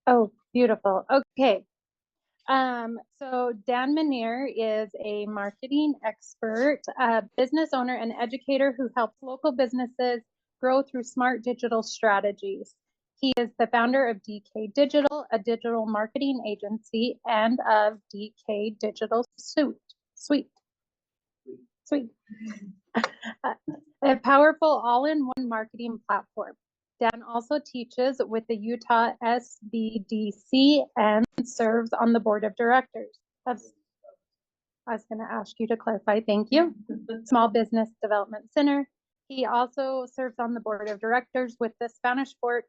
Oh, beautiful. Okay. So Dan Mennear is a marketing expert, business owner, and educator who helps local businesses grow through smart digital strategies. He is the founder of DK Digital, a digital marketing agency, and of DK Digital Suite. A powerful all-in-one marketing platform. Dan also teaches with the Utah SBDC and serves on the board of directors of, I was going to ask you to clarify, thank you, Small Business Development Center. He also serves on the board of directors with the Spanish Fork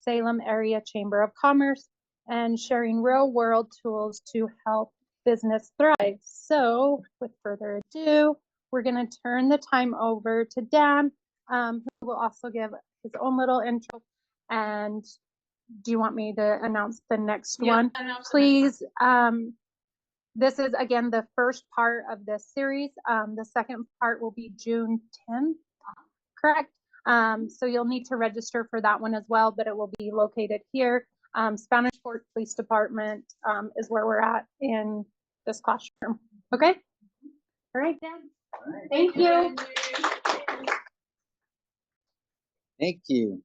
Salem Area Chamber of Commerce and sharing real-world tools to help business thrive. So with further ado, we're going to turn the time over to Dan, who will also give his own little intro. And do you want me to announce the next one? Please. This is, again, the first part of this series. The second part will be June 10th, correct? So you'll need to register for that one as well, but it will be located here. Spanish Fork Police Department is where we're at in this classroom. Okay? All right, Dan. All right. Thank you. Thank you.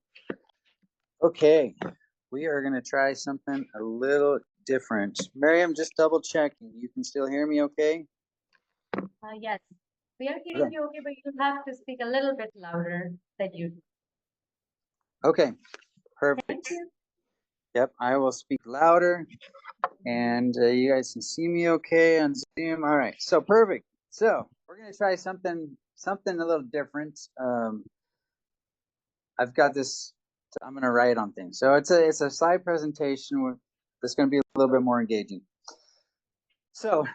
Okay, we are going to try something a little different. Miriam, just double checking. You can still hear me okay? Yes. We are hearing you okay, but you have to speak a little bit louder than you. Okay, perfect. Yep, I will speak louder, and you guys can see me okay on Zoom. All right, so perfect. So we're gonna try something a little different. I've got this. I'm gonna write on things. So it's a slide presentation that's gonna be a little bit more engaging. So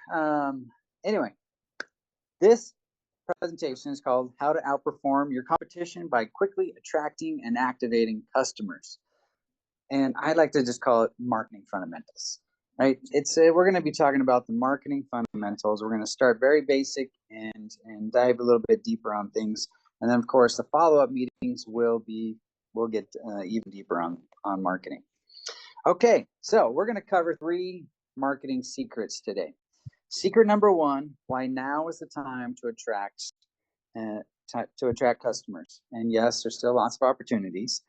anyway, this presentation is called How to Outperform Your Competition by Quickly Attracting and Activating Customers. And I like to just call it marketing fundamentals, right? We're going to be talking about the marketing fundamentals. We're going to start very basic and dive a little bit deeper on things. And then, of course, the follow-up meetings we'll get even deeper on marketing. Okay, so we're going to cover 3 marketing secrets today. Secret number 1, why now is the time to attract customers. And yes, there's still lots of opportunities.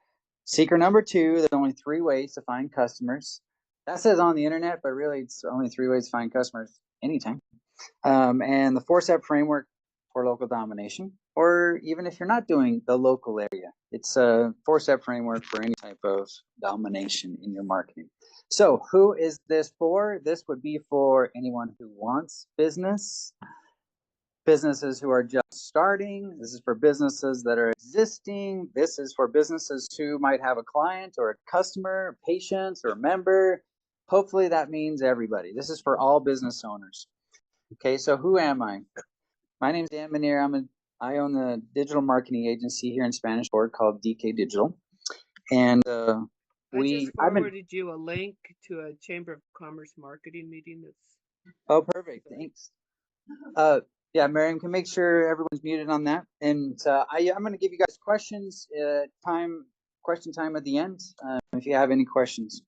Secret number 2, there's only 3 ways to find customers. That says on the internet, but really it's only 3 ways to find customers anytime. And the 4-step framework for local domination, or even if you're not doing the local area, it's a 4-step framework for any type of domination in your marketing. So who is this for? This would be for anyone who wants business, businesses who are just starting. This is for businesses that are existing. This is for businesses who might have a client or a customer, patient or a member. Hopefully that means everybody. This is for all business owners. Okay, so who am I? My name is Dan Mennear. I own the digital marketing agency here in Spanish Fork called DK Digital. And I just forwarded you a link to a Chamber of Commerce marketing meeting. Oh, perfect. Thanks. Yeah, Miriam, can make sure everyone's muted on that. And I'm going to give you guys questions, question time at the end, if you have any questions.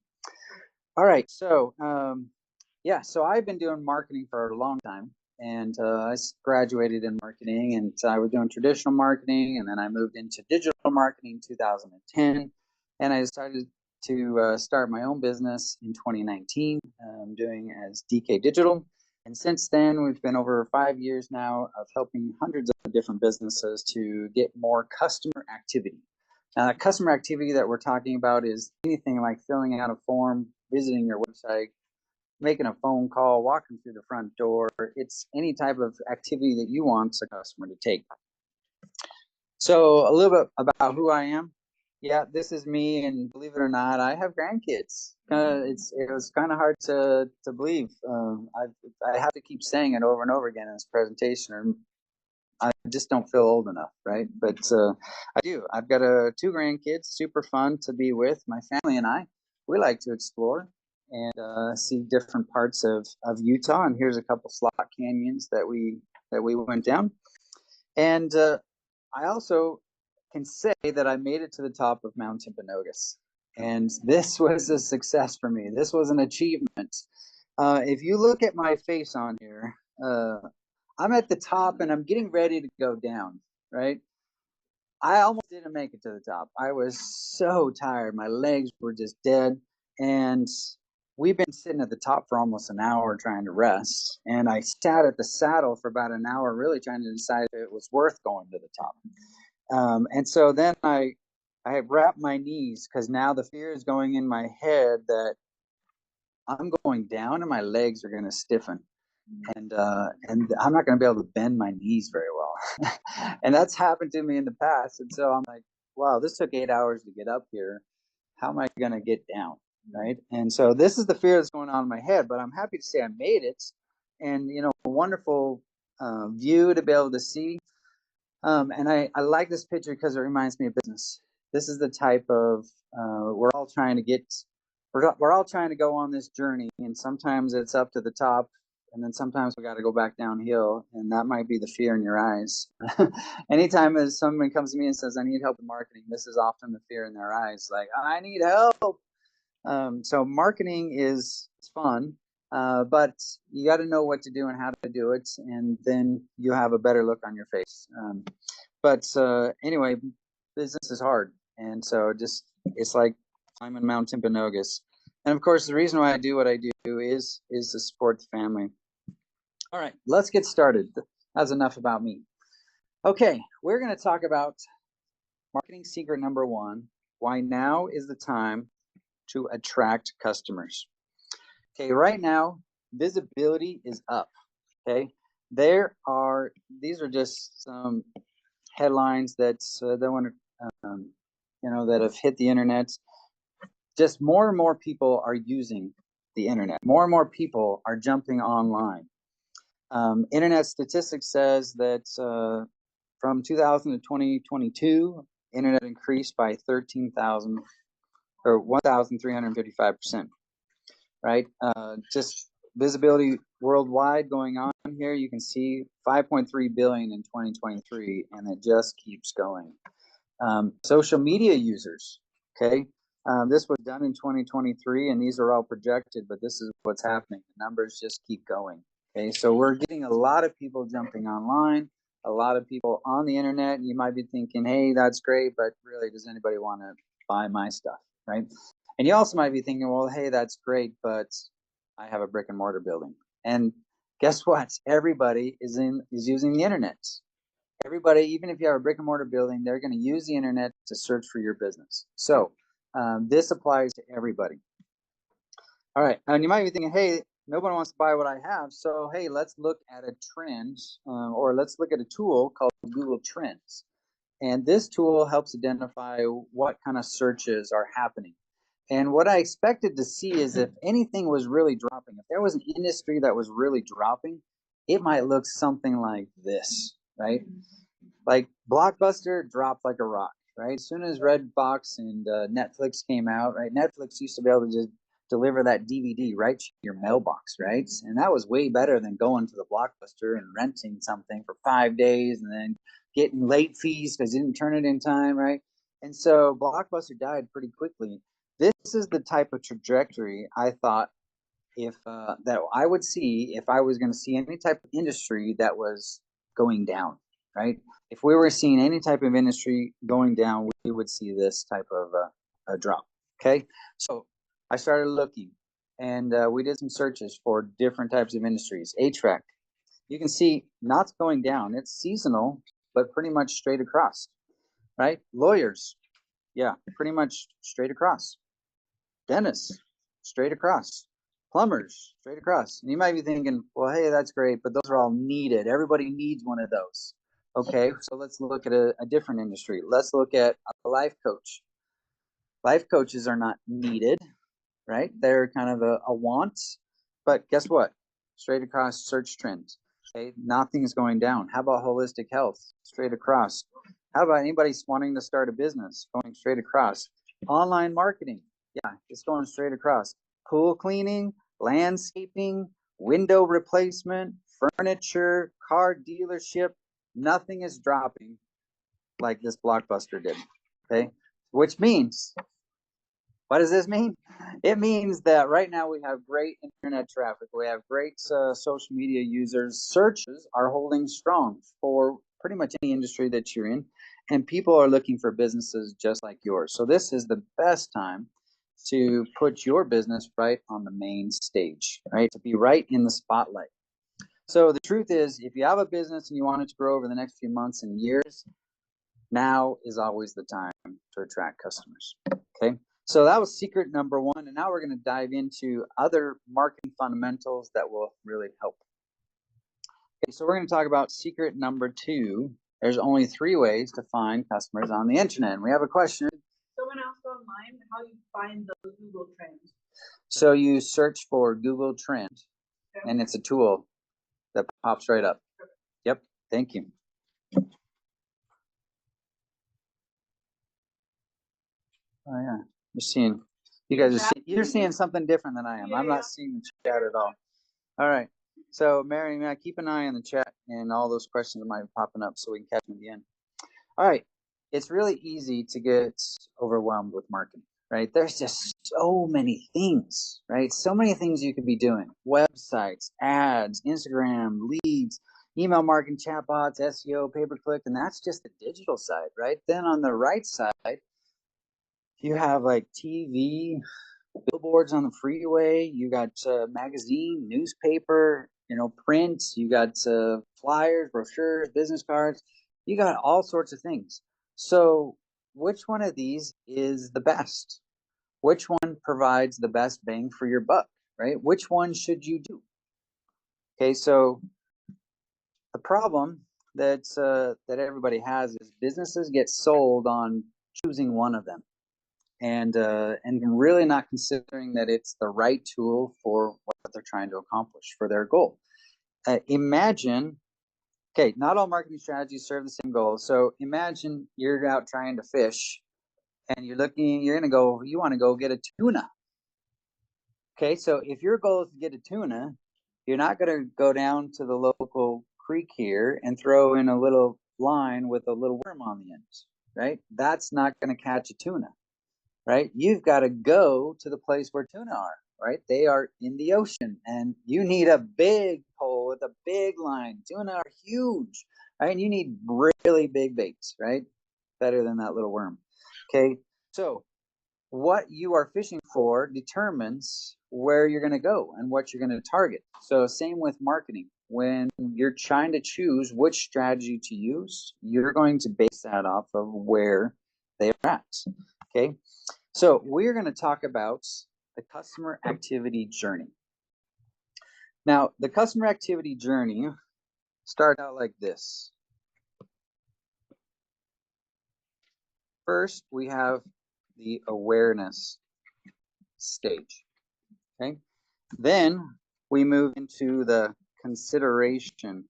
All right, so yeah, so I've been doing marketing for a long time, and I graduated in marketing, and I was doing traditional marketing, and then I moved into digital marketing in 2010, and I decided to start my own business in 2019, doing as DK Digital. And since then, we've been over 5 years now of helping hundreds of different businesses to get more customer activity. Now, the customer activity that we're talking about is anything like filling out a form, visiting your website, making a phone call, walking through the front door. It's any type of activity that you want a customer to take. So a little bit about who I am. Yeah, this is me, and believe it or not, I have grandkids. It was kind of hard to believe. I have to keep saying it over and over again in this presentation, or I just don't feel old enough, right? But I do. I've got 2 grandkids, super fun to be with. My family and I, we like to explore and see different parts of Utah. And here's a couple slot canyons that we went down. And I also can say that I made it to the top of Mount Timpanogos. And this was a success for me. This was an achievement. If you look at my face on here, I'm at the top and I'm getting ready to go down, right? I almost didn't make it to the top. I was so tired. My legs were just dead. And we've been sitting at the top for almost an hour trying to rest. And I sat at the saddle for about an hour, really trying to decide if it was worth going to the top. And so then I have wrapped my knees because now the fear is going in my head that I'm going down and my legs are going to stiffen. And I'm not going to be able to bend my knees very well. And that's happened to me in the past. And so I'm like, wow, this took 8 hours to get up here. How am I going to get down? Right. And so this is the fear that's going on in my head, but I'm happy to say I made it. And, you know, a wonderful view to be able to see. And I like this picture because it reminds me of business. This is the type of, we're all trying to get, we're all trying to go on this journey. And sometimes it's up to the top. And then sometimes we got to go back downhill. And that might be the fear in your eyes. Anytime as someone comes to me and says, I need help in marketing, this is often the fear in their eyes. Like, I need help. So marketing is fun. But you got to know what to do and how to do it, and then you have a better look on your face. But anyway, business is hard, and so just it's like climbing Mount Timpanogos. And of course, the reason why I do what I do is to support the family. All right, let's get started. That's enough about me. Okay, we're going to talk about marketing secret number 1: why now is the time to attract customers. Okay, right now, visibility is up. Okay, these are just some headlines that that have hit the internet. Just more and more people are using the internet. More and more people are jumping online. Internet statistics says that from 2000 to 2022, internet increased by 13,000 or 1,355%. Right? Just visibility worldwide going on here. You can see 5.3 billion in 2023, and it just keeps going. Social media users. Okay. This was done in 2023, and these are all projected, but this is what's happening. The numbers just keep going. Okay. So we're getting a lot of people jumping online, a lot of people on the internet, and you might be thinking, hey, that's great, but really, does anybody want to buy my stuff? Right. And you also might be thinking, well, hey, that's great, but I have a brick and mortar building. And guess what? Everybody is using the internet. Everybody, even if you have a brick and mortar building, they're going to use the internet to search for your business. So this applies to everybody. All right. And you might be thinking, hey, nobody wants to buy what I have. So, hey, let's look at a trend or let's look at a tool called Google Trends. And this tool helps identify what kind of searches are happening. And what I expected to see is if anything was really dropping, if there was an industry that was really dropping, it might look something like this, right? Like Blockbuster dropped like a rock, right? As soon as Redbox and Netflix came out, right? Netflix used to be able to just deliver that DVD right to your mailbox, right? And that was way better than going to the Blockbuster and renting something for 5 days and then getting late fees because you didn't turn it in time, right? And so Blockbuster died pretty quickly. This is the type of trajectory I thought that I would see if I was going to see any type of industry that was going down, right? If we were seeing any type of industry going down, we would see this type of a drop. Okay, so I started looking, and we did some searches for different types of industries. HVAC, you can see not going down; it's seasonal, but pretty much straight across, right? Lawyers, yeah, pretty much straight across. Dentists, straight across. Plumbers, straight across. And you might be thinking, well, hey, that's great, but those are all needed. Everybody needs one of those. Okay, so let's look at a different industry. Let's look at a life coach. Life coaches are not needed, right? They're kind of a want. But guess what? Straight across search trends. Okay, nothing's going down. How about holistic health? Straight across. How about anybody wanting to start a business? Going straight across. Online marketing. Yeah, it's going straight across. Pool cleaning, landscaping, window replacement, furniture, car dealership. Nothing is dropping like this Blockbuster did. Okay, which means What does this mean? It means that right now we have great internet traffic. We have great social media users. Searches are holding strong for pretty much any industry that you're in. And people are looking for businesses just like yours. So this is the best time to put your business right on the main stage, right? To be right in the spotlight. So the truth is, if you have a business and you want it to grow over the next few months and years, now is always the time to attract customers. Okay. So that was secret number one. And now we're going to dive into other marketing fundamentals that will really help. Okay, so we're going to talk about secret number two. There's only 3 ways to find customers on the internet. And we have a question. Someone asked online how you find those Google trends. So you search for Google Trend, Okay. and it's a tool that pops right up. Yep. Thank you. Oh yeah, you're seeing something different than I am. I'm not seeing the chat at all. All right. So Mary, keep an eye on the chat and all those questions that might be popping up so we can catch them at the end. All right. It's really easy to get overwhelmed with marketing, right? There's just so many things, right? So many things you could be doing. Websites, ads, Instagram, leads, email marketing, chatbots, SEO, pay-per-click, and that's just the digital side, right? Then on the right side, you have like TV, billboards on the freeway. You got magazine, newspaper, print. You got flyers, brochures, business cards. You got all sorts of things. So which one of these is the best? Which one provides the best bang for your buck, right? Which one should you do? Okay, so the problem that everybody has is businesses get sold on choosing one of them. And really not considering that it's the right tool for what they're trying to accomplish for their goal. Imagine, okay, not all marketing strategies serve the same goal. So imagine you're out trying to fish, and you want to go get a tuna. Okay, so if your goal is to get a tuna, you're not going to go down to the local creek here and throw in a little line with a little worm on the end, right? That's not going to catch a tuna. Right? You've got to go to the place where tuna are, right? They are in the ocean, and you need a big pole with a big line. Tuna are huge, right? And you need really big baits, right? Better than that little worm. Okay. So what you are fishing for determines where you're going to go and what you're going to target. So same with marketing. When you're trying to choose which strategy to use, you're going to base that off of where they are at. Okay. So we're going to talk about the customer activity journey. Now, the customer activity journey starts out like this. First, we have the awareness stage. Okay. Then we move into the consideration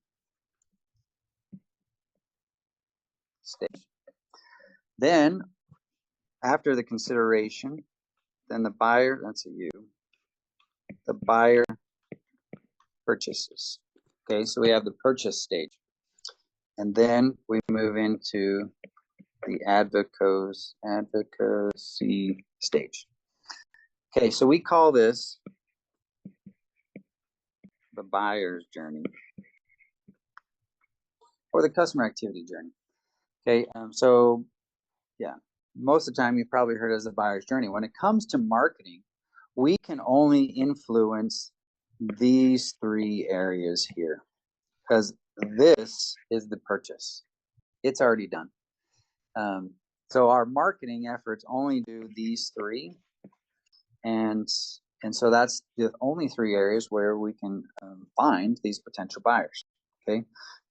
stage. Then, after the consideration, then the buyer, that's a you, the buyer purchases. Okay, so we have the purchase stage. And then we move into the advocacy stage. Okay, so we call this the buyer's journey or the customer activity journey. Okay, so yeah, most of the time you've probably heard it as the buyer's journey. When it comes to marketing, we can only influence these 3 areas here because this is the purchase. It's already done. So our marketing efforts only do these 3, and so that's the only 3 areas where we can find these potential buyers. Okay,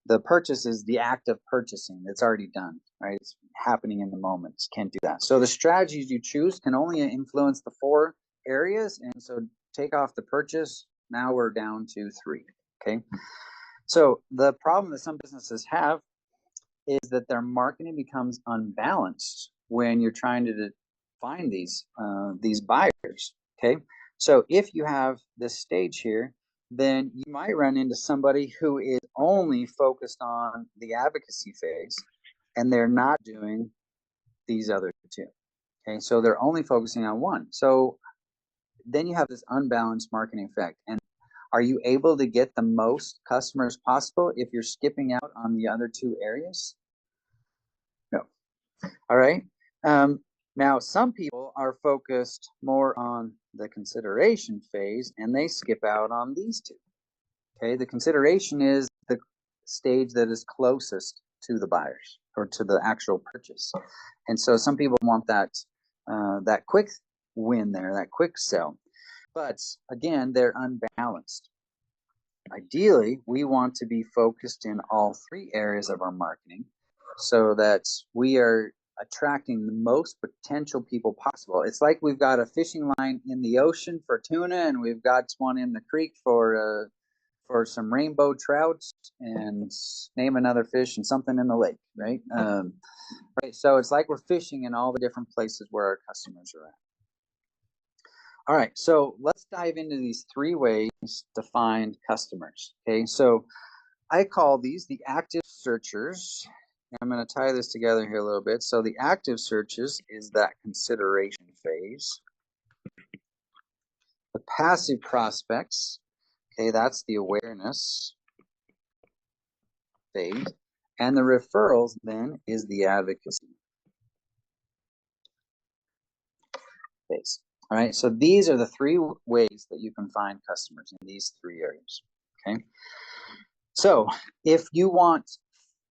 the purchase is the act of purchasing. It's already done, right? It's happening in the moment. Can't do that. So the strategies you choose can only influence the 4 areas, and so take off the purchase. Now we're down to 3. Okay, so the problem that some businesses have is that their marketing becomes unbalanced when you're trying to find these buyers. Okay, so if you have this stage here, then you might run into somebody who is only focused on the advocacy phase, and they're not doing these other 2. Okay, so they're only focusing on one. So then you have this unbalanced marketing effect. And are you able to get the most customers possible if you're skipping out on the other two areas? No. All right. Now, some people are focused more on the consideration phase and they skip out on these two. Okay, the consideration is the stage that is closest to the buyers or to the actual purchase. And so some people want that that quick win there, that quick sell. But again, they're unbalanced. Ideally, we want to be focused in all three areas of our marketing so that we are attracting the most potential people possible. It's like we've got a fishing line in the ocean for tuna and we've got one in the creek for some rainbow trouts and name another fish and something in the lake, right? Right. So it's like we're fishing in all the different places where our customers are at. All right, so let's dive into these three ways to find customers. Okay, so I call these the active searchers. I'm going to tie this together here a little bit. So the active searches is that consideration phase. The passive prospects, okay, that's the awareness phase. And the referrals then is the advocacy phase. All right, so these are the three ways that you can find customers in these three areas. Okay, so if you want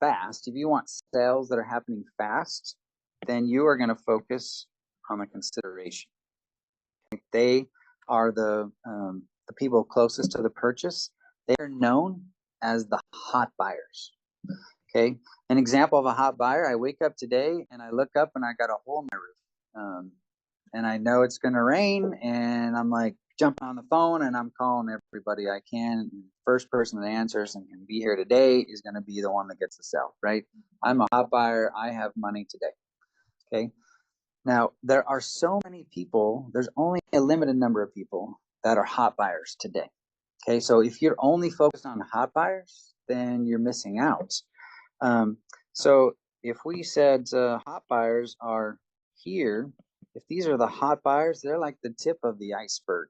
fast, if you want sales that are happening fast, then you are going to focus on the consideration. They are the people closest to the purchase. They are known as the hot buyers. Okay, an example of a hot buyer: I wake up today and I look up and I got a hole in my roof. And I know it's going to rain, and I'm like jumping on the phone and I'm calling everybody I can. First person that answers and can be here today is going to be the one that gets the sale, right? I'm a hot buyer. I have money today. Okay. Now, there are so many people, there's only a limited number of people that are hot buyers today. Okay. So if you're only focused on hot buyers, then you're missing out. So if we said hot buyers are here, if these are the hot buyers, they're like the tip of the iceberg.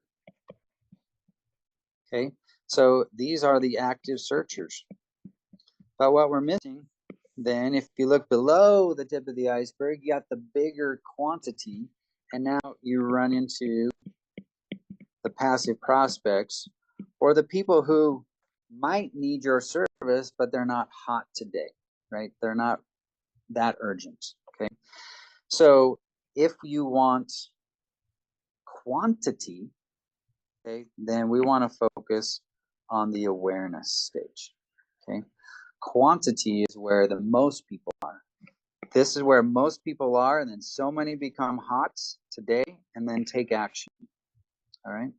Okay, so these are the active searchers. But what we're missing, then, if you look below the tip of the iceberg, you got the bigger quantity, and now you run into the passive prospects or the people who might need your service, but they're not hot today, right? They're not that urgent. Okay, so if you want quantity, okay, then we want to focus on the awareness stage. Okay, quantity is where the most people are. This is where most people are, and then so many become hot today and then take action. All right.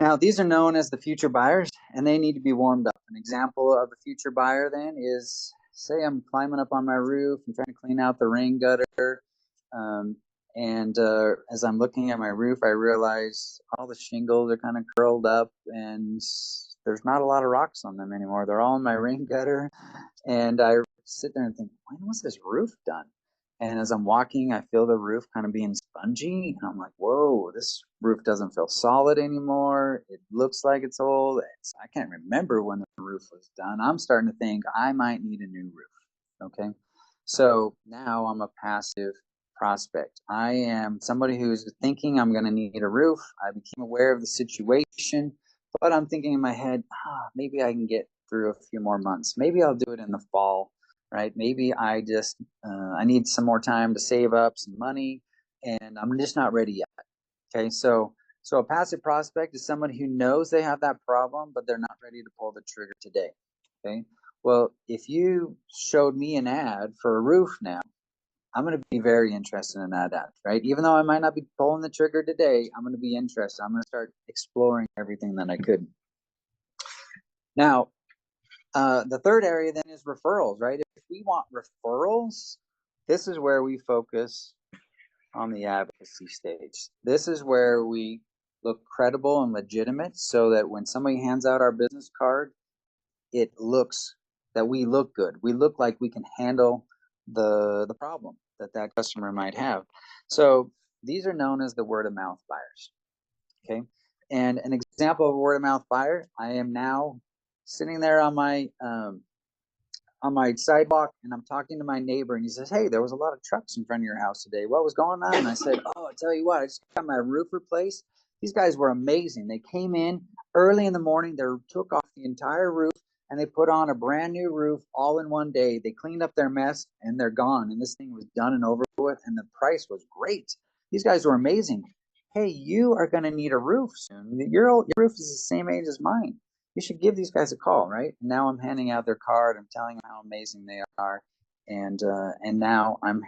Now, these are known as the future buyers, and they need to be warmed up. An example of a future buyer then is, say I'm climbing up on my roof and trying to clean out the rain gutter. And as I'm looking at my roof, I realize all the shingles are kind of curled up and there's not a lot of rocks on them anymore. They're all in my rain gutter. And I sit there and think, when was this roof done? And as I'm walking, I feel the roof kind of being spongy. And I'm like, whoa, this roof doesn't feel solid anymore. It looks like it's old. I can't remember when the roof was done. I'm starting to think I might need a new roof. Okay. So now I'm a passive prospect. I am somebody who's thinking I'm going to need a roof. I became aware of the situation, but I'm thinking in my head, maybe I can get through a few more months. Maybe I'll do it in the fall, right? Maybe I just, I need some more time to save up some money and I'm just not ready yet. Okay. So a passive prospect is someone who knows they have that problem, but they're not ready to pull the trigger today. Okay. Well, if you showed me an ad for a roof now, I'm going to be very interested in that ad, right? Even though I might not be pulling the trigger today, I'm going to be interested. I'm going to start exploring everything that I could. Now, the third area then is referrals, right? If we want referrals, this is where we focus on the advocacy stage. This is where we look credible and legitimate so that when somebody hands out our business card, it looks that we look good. We look like we can handle the problem that customer might have. So these are known as the word of mouth buyers. Okay. And an example of a word of mouth buyer, I am now sitting there on my sidewalk, and I'm talking to my neighbor, and he says, "Hey, there was a lot of trucks in front of your house today. What was going on?" And I said, "Oh, I'll tell you what, I just got my roof replaced. These guys were amazing. They came in early in the morning, they took off the entire roof, and they put on a brand new roof all in one day. They cleaned up their mess, and they're gone. And this thing was done and over with, and the price was great. These guys were amazing. Hey, you are going to need a roof soon. Your roof is the same age as mine. You should give these guys a call," right? And now I'm handing out their card. I'm telling them how amazing they are, and now I'm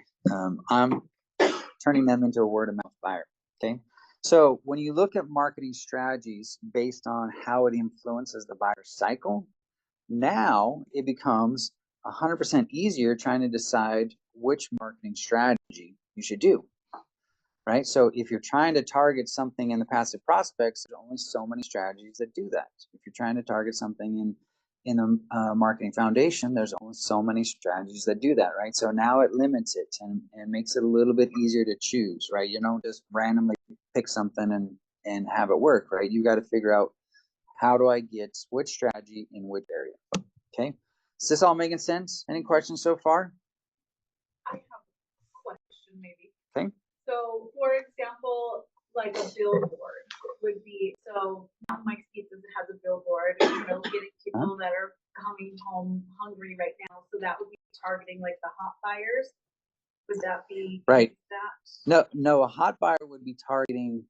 turning them into a word of mouth buyer. Okay, so when you look at marketing strategies based on how it influences the buyer cycle, now it becomes 100% easier trying to decide which marketing strategy you should do. Right? So if you're trying to target something in the passive prospects, there's only so many strategies that do that. If you're trying to target something in the marketing foundation, there's only so many strategies that do that, right? So now it limits it and makes it a little bit easier to choose, right? You don't just randomly pick something and have it work, right? You got to figure out, how do I get which strategy in which area? Okay. Is this all making sense? Any questions so far? I have a question maybe. Okay. So, for example, like a billboard would be, so Mike's Pizza has a billboard, getting people that are coming home hungry right now. So that would be targeting like the hot buyers. Would that be right? That? No, a hot buyer would be targeting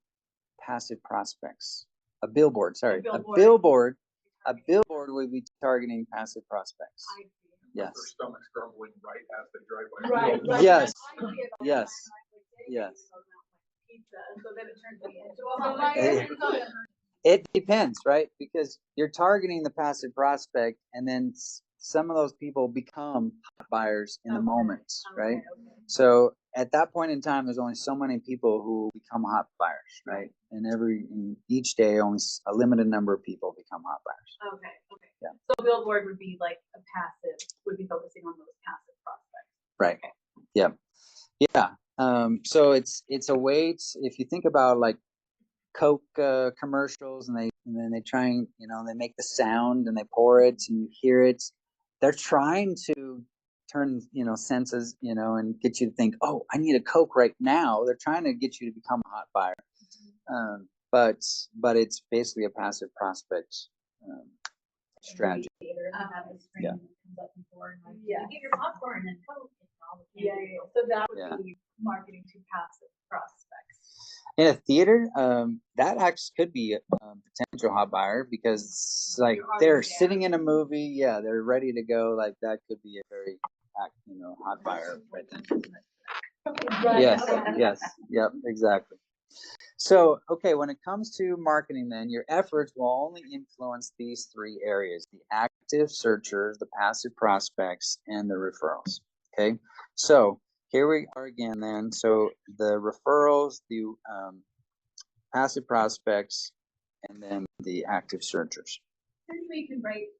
passive prospects. A billboard would be targeting passive prospects. I see. Yes. Their stomach's grumbling right as they drive by. Right. Yes. I see it all Yes. the time, Yes. Pizza, so then it turns me into a hot buyer. It depends, right? Because you're targeting the passive prospect, and then some of those people become hot buyers in the moment, right? So at that point in time, there's only so many people who become hot buyers, right? And each day, only a limited number of people become hot buyers. Okay. Yeah. So billboard would be like would be focusing on those passive prospects. Right. Yeah. Yeah. So it's a way if you think about like Coke commercials, and then they try and they make the sound and they pour it and you hear it. They're trying to turn senses and get you to think, oh, I need a Coke right now. They're trying to get you to become a hot buyer. But it's basically a passive prospect strategy. Yeah. Yeah. You get your popcorn and Coke. Yeah. So that would be marketing to passive prospects. In a theater, that actually could be a potential hot buyer, because like they're sitting in a movie, yeah, they're ready to go. Like that could be a very hot buyer right then. Yes, yep, exactly. So, okay, when it comes to marketing, then your efforts will only influence these three areas: the active searchers, the passive prospects, and the referrals. Okay, so here we are again then. So the referrals, the passive prospects, and then the active searchers. Maybe you can write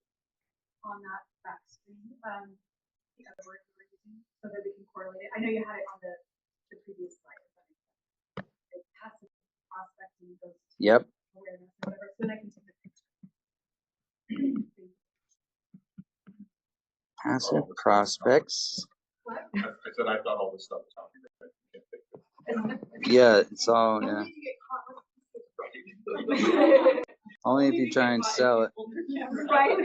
on that back screen the other words we're using so that we can correlate it. I know you had it on the previous slide. The passive prospecting goes to Yep. awareness or whatever, so that I can take the picture. Passive prospects. What? I said I thought all this stuff was happening. Yeah, it's all, yeah. Only if you try and sell it. Right.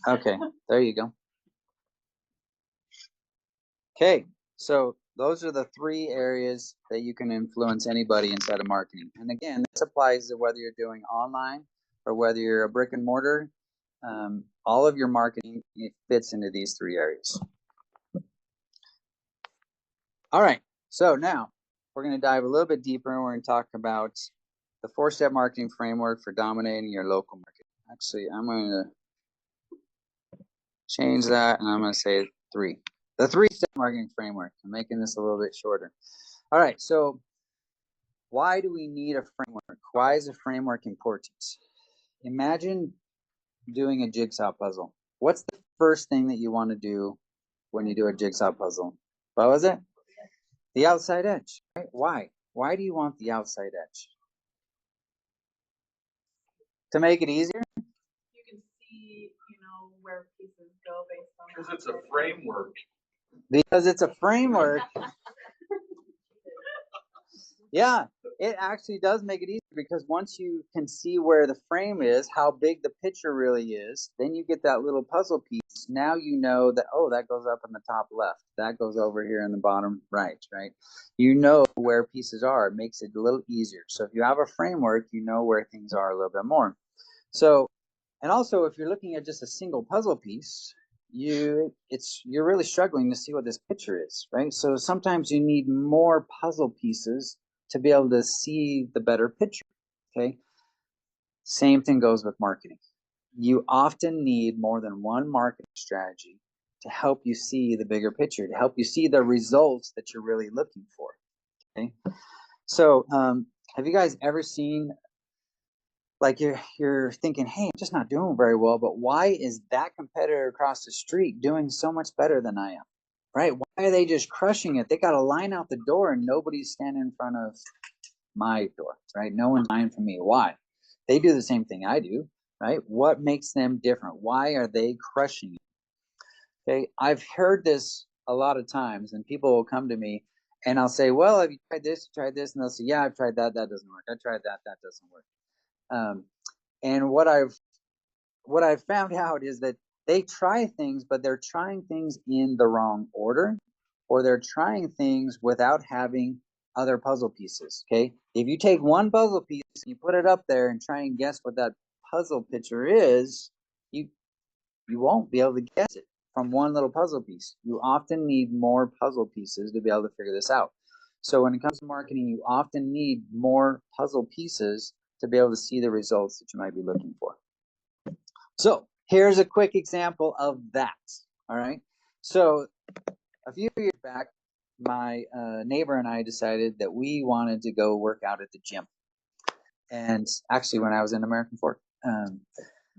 Okay, there you go. Okay, so those are the three areas that you can influence anybody inside of marketing. And again, this applies to whether you're doing online or whether you're a brick and mortar. All of your marketing, it fits into these three areas. All right, so now we're going to dive a little bit deeper, and we're going to talk about the 4-step marketing framework for dominating your local market. Actually, I'm going to change that, and I'm going to say 3. The 3-step marketing framework. I'm making this a little bit shorter. All right, so why do we need a framework? Why is a framework important? Imagine doing a jigsaw puzzle. What's the first thing that you want to do when you do a jigsaw puzzle? What was it? The outside edge, right? Why? Why do you want the outside edge? To make it easier? You can see, where pieces go based on. Because it's a framework. Because it's a framework. Yeah, it actually does make it easier because once you can see where the frame is, how big the picture really is, then you get that little puzzle piece. Now you know that, oh, that goes up in the top left. That goes over here in the bottom right? You know where pieces are. It makes it a little easier. So if you have a framework, you know where things are a little bit more. So, and also if you're looking at just a single puzzle piece, you're really struggling to see what this picture is, right? So sometimes you need more puzzle pieces to be able to see the better picture, okay? Same thing goes with marketing. You often need more than one marketing strategy to help you see the bigger picture, to help you see the results that you're really looking for, okay? So have you guys ever seen, like you're thinking, hey, I'm just not doing very well, but why is that competitor across the street doing so much better than I am, right? Why are they just crushing it? They got a line out the door and nobody's standing in front of my door, right? No one's buying from me. Why? They do the same thing I do, right? What makes them different? Why are they crushing it? Okay, I've heard this a lot of times, and people will come to me and I'll say, well, have you tried this? You tried this? And they'll say, yeah, I've tried that. That doesn't work. I tried that. That doesn't work. And what I've found out is that they try things, but they're trying things in the wrong order, or they're trying things without having other puzzle pieces, okay? If you take one puzzle piece and you put it up there and try and guess what that puzzle picture is, you won't be able to guess it from one little puzzle piece. You often need more puzzle pieces to be able to figure this out. So when it comes to marketing, you often need more puzzle pieces to be able to see the results that you might be looking for. So here's a quick example of that, all right? So a few years back, my neighbor and I decided that we wanted to go work out at the gym. And actually, when I was in American Fork.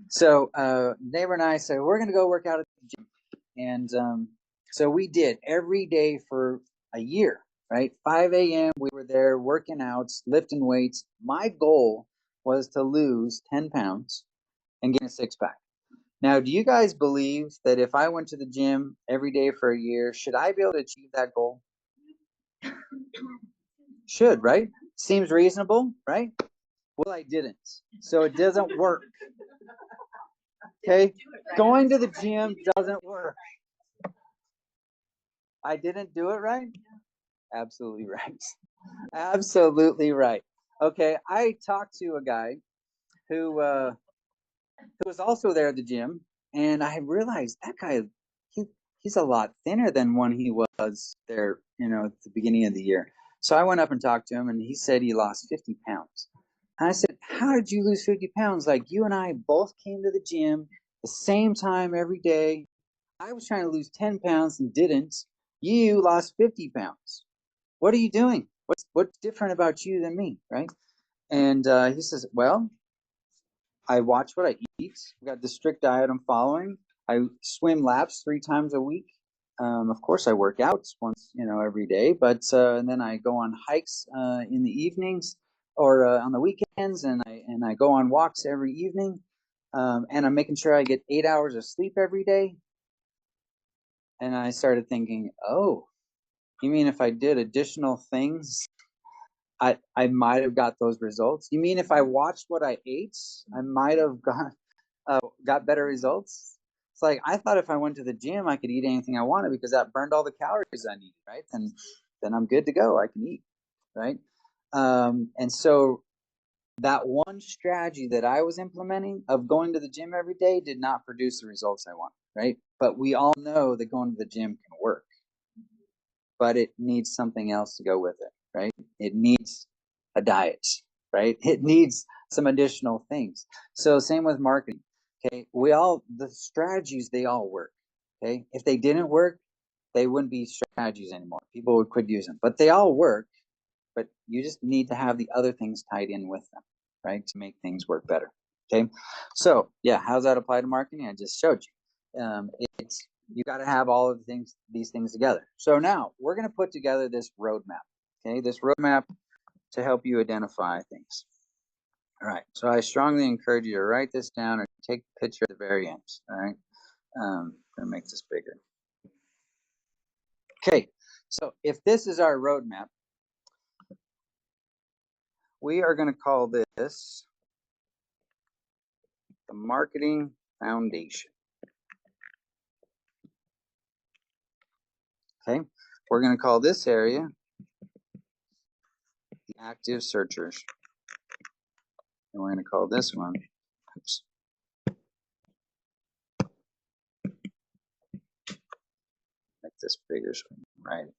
So neighbor and I said, we're going to go work out at the gym. And so we did every day for a year, right? 5 a.m. we were there working out, lifting weights. My goal was to lose 10 pounds and get a six-pack. Now, do you guys believe that if I went to the gym every day for a year, should I be able to achieve that goal? Should, right? Seems reasonable, right? Well, I didn't. So it doesn't work. Okay? Going to the gym doesn't work. I didn't do it right? Absolutely right. Absolutely right. Okay, I talked to a guy who was also there at the gym, and I realized that guy, he's a lot thinner than when he was there, at the beginning of the year. So I went up and talked to him, and he said he lost 50 pounds. And I said, how did you lose 50 pounds? Like, you and I both came to the gym the same time every day. I was trying to lose 10 pounds and didn't. You lost 50 pounds. What are you doing? What's different about you than me, right? And he says, well, I watch what I eat. I've got the strict diet I'm following. I swim laps 3 times a week. Of course, I work out once, every day. But and then I go on hikes in the evenings or on the weekends, and I go on walks every evening. And I'm making sure I get 8 hours of sleep every day. And I started thinking, oh, you mean if I did additional things, I might have got those results? You mean if I watched what I ate, I might have got better results? It's like, I thought if I went to the gym, I could eat anything I wanted because that burned all the calories I needed, right? And then I'm good to go. I can eat, right? And so that one strategy that I was implementing of going to the gym every day did not produce the results I want, right? But we all know that going to the gym can work, but it needs something else to go with it, right? It needs a diet, right? It needs some additional things. So same with marketing. Okay, the strategies, they all work. Okay, if they didn't work, they wouldn't be strategies anymore. People would quit using them, but they all work. but you just need to have the other things tied in with them, right, to make things work better. Okay, so yeah, how's that apply to marketing? I just showed you. It's you got to have all of these things together. So now we're going to put together this roadmap. Okay, this roadmap to help you identify things. All right, so I strongly encourage you to write this down or take a picture at the very end. All right, I'm going to make this bigger. Okay, so if this is our roadmap, we are going to call this the marketing foundation. Okay, we're going to call this area the active searchers. And we're going to call this one, oops. Make this bigger so we can write it.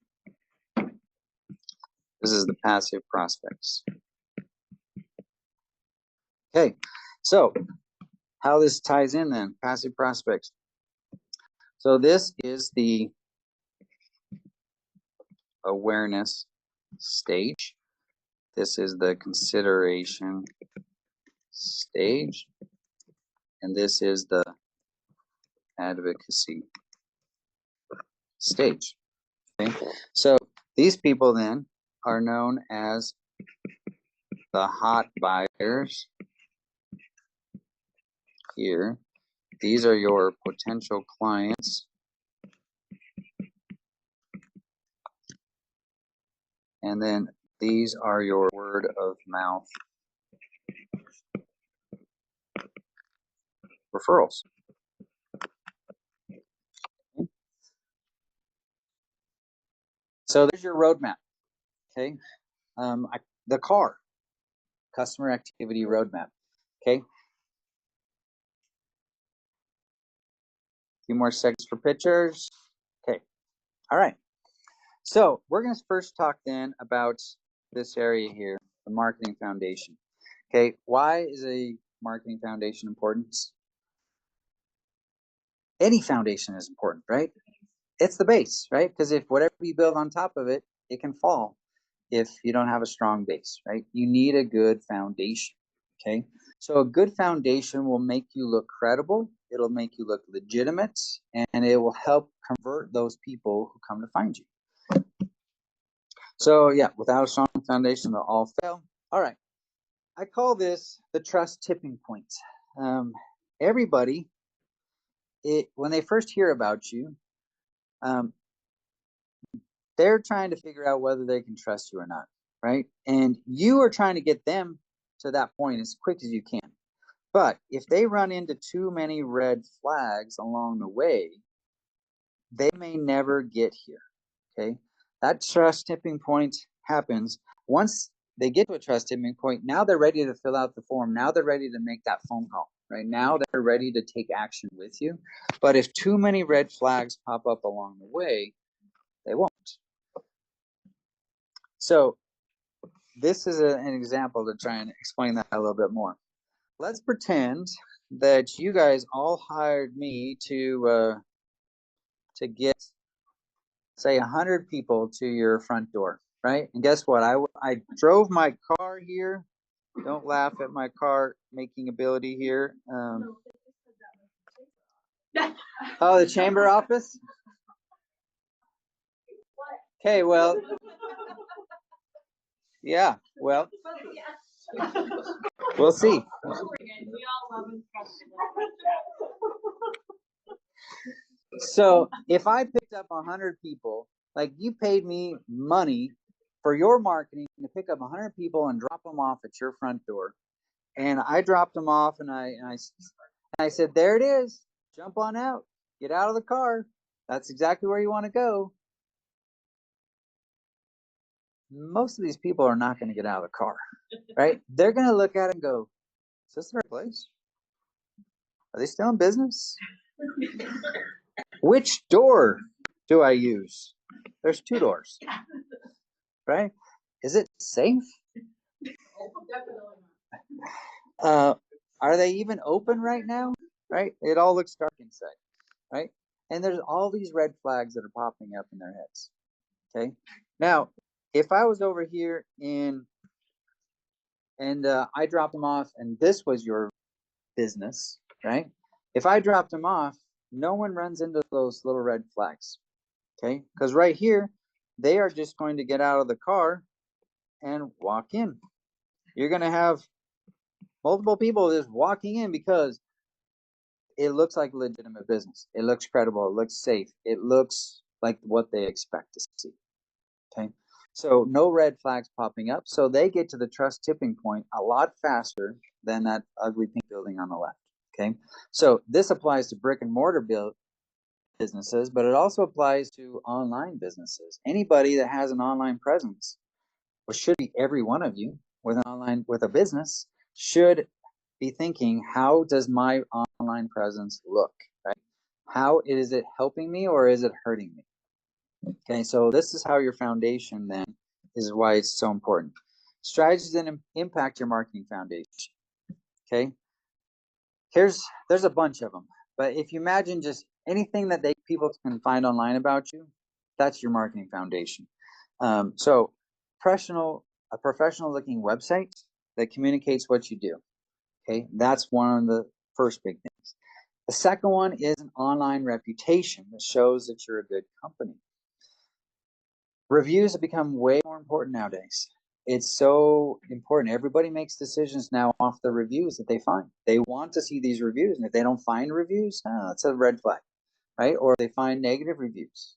This is the passive prospects. Okay, so how this ties in then, passive prospects. So this is the awareness stage. This is the consideration stage. And this is the advocacy stage. Okay, so these people then are known as the hot buyers here. These are your potential clients. And then these are your word of mouth referrals. So there's your roadmap. Okay, the CAR, customer activity roadmap. Okay, a few more seconds for pictures. Okay, all right. So we're going to first talk then about this area here, the marketing foundation. Okay, why is a marketing foundation important? Any foundation is important, right? It's the base, right? Because if whatever you build on top of it, it can fall if you don't have a strong base, right? You need a good foundation, okay? So a good foundation will make you look credible, it'll make you look legitimate, and it will help convert those people who come to find you. So yeah, without a strong foundation, they'll all fail. All right, I call this the trust tipping point. Everybody, when they first hear about you, they're trying to figure out whether they can trust you or not, right? And you are trying to get them to that point as quick as you can. But if they run into too many red flags along the way, they may never get here, okay? That trust tipping point happens once they get to a trust tipping point. Now they're ready to fill out the form. Now they're ready to make that phone call, right? Now they're ready to take action with you. But if too many red flags pop up along the way, they won't. So this is an example to try and explain that a little bit more. Let's pretend that you guys all hired me to get, say, 100 people to your front door, right? And guess what? I drove my car here. Don't laugh at my car making ability here. Oh, the chamber office? Okay, well, yeah, well, we'll see. So if I picked up 100 people, like you paid me money for your marketing to pick up 100 people and drop them off at your front door, and I dropped them off and I said, there it is, jump on out, get out of the car. That's exactly where you want to go. Most of these people are not going to get out of the car, right? They're going to look at it and go, is this the right place? Are they still in business? Which door do I use? There's 2 doors, right? Is it safe? Are they even open right now? Right? It all looks dark inside, right? And there's all these red flags that are popping up in their heads. Okay. Now, if I was over here and I dropped them off and this was your business, right? If I dropped them off, no one runs into those little red flags, okay? Because right here, they are just going to get out of the car and walk in. You're going to have multiple people just walking in because it looks like legitimate business. It looks credible. It looks safe. It looks like what they expect to see. Okay. So no red flags popping up. So they get to the trust tipping point a lot faster than that ugly pink building on the left. Okay. So this applies to brick and mortar businesses, but it also applies to online businesses. Anybody that has an online presence, which should be every one of you with a business, should be thinking, how does my online presence look, right? How is it helping me or is it hurting me? Okay, so this is how your foundation then is why it's so important. Strategies that impact your marketing foundation. Okay, there's a bunch of them, but if you imagine just anything that people can find online about you, that's your marketing foundation. So a professional looking website that communicates what you do. Okay, that's one of the first big things. The second one is an online reputation that shows that you're a good company. Reviews have become way more important nowadays. It's so important. Everybody makes decisions now off the reviews that they find. They want to see these reviews, and if they don't find reviews, that's a red flag, right? Or they find negative reviews.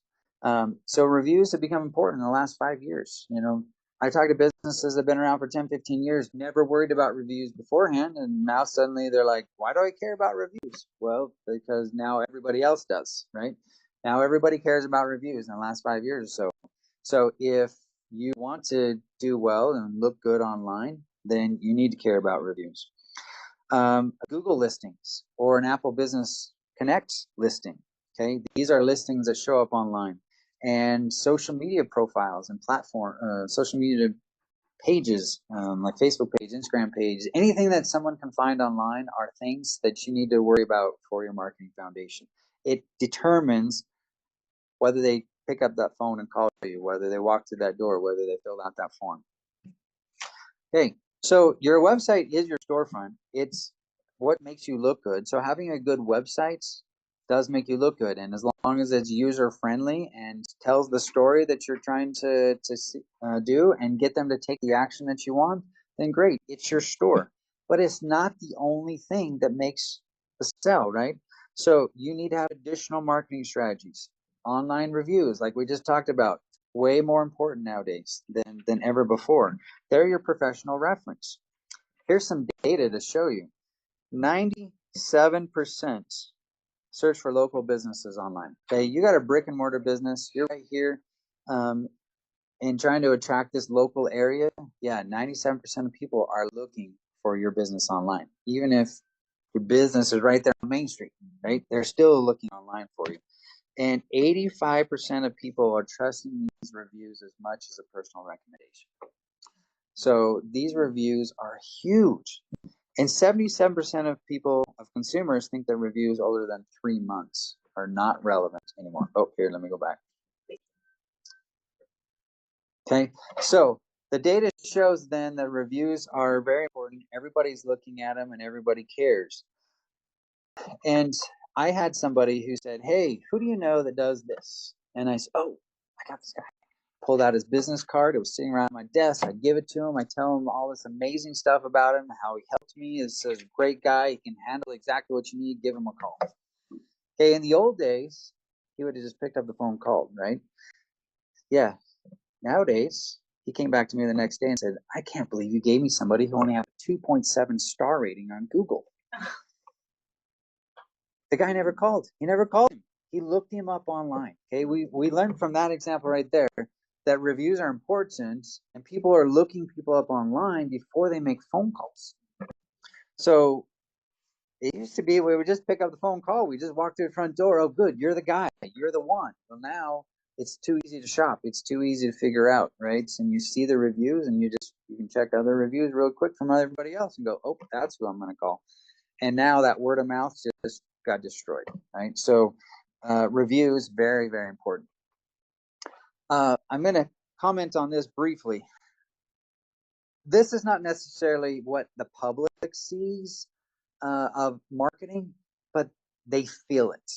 So reviews have become important in the last 5 years. You know, I talk to businesses that have been around for 10, 15 years, never worried about reviews beforehand, and now suddenly they're like, why do I care about reviews? Well, because now everybody else does, right? Now everybody cares about reviews in the last 5 years or so. So if you want to do well and look good online, then you need to care about reviews. Google listings or an Apple Business Connect listing. Okay, these are listings that show up online, and social media profiles and social media pages like Facebook page, Instagram page, anything that someone can find online are things that you need to worry about for your marketing foundation. It determines whether they pick up that phone and call you, whether they walk through that door, whether they fill out that form. Okay, so your website is your storefront. It's what makes you look good. So having a good website does make you look good, and as long as it's user friendly and tells the story that you're trying to do and get them to take the action that you want, then great, it's your store. But it's not the only thing that makes the sell, right? So you need to have additional marketing strategies. Online reviews, like we just talked about, way more important nowadays than ever before. They're your professional reference. Here's some data to show you. 97% search for local businesses online. Okay, you got a brick and mortar business, you're right here and trying to attract this local area. Yeah, 97% of people are looking for your business online. Even if your business is right there on Main Street, right? They're still looking online for you. And 85% of people are trusting these reviews as much as a personal recommendation. So these reviews are huge. And 77% of consumers think that reviews older than 3 months are not relevant anymore. Oh, here, let me go back. Okay, so the data shows then that reviews are very important. Everybody's looking at them and everybody cares. And I had somebody who said, hey, who do you know that does this? And I said, oh, I got this guy. Pulled out his business card. It was sitting around my desk. I give it to him. I tell him all this amazing stuff about him, how he helped me. He's a great guy. He can handle exactly what you need. Give him a call. Okay, in the old days, he would have just picked up the phone and called, right? Yeah. Nowadays, he came back to me the next day and said, I can't believe you gave me somebody who only had a 2.7 star rating on Google. The guy never called. He never called him. He looked him up online. Okay, we learned from that example right there that reviews are important and people are looking people up online before they make phone calls. So it used to be we would just pick up the phone call. We just walk through the front door. Oh, good, you're the guy. You're the one. Well, now it's too easy to shop. It's too easy to figure out, right? And you see the reviews and you can check other reviews real quick from everybody else and go, oh, that's who I'm going to call. And now that word of mouth just got destroyed, right? So reviews, very, very important. I'm going to comment on this briefly. This is not necessarily what the public sees of marketing, but they feel it.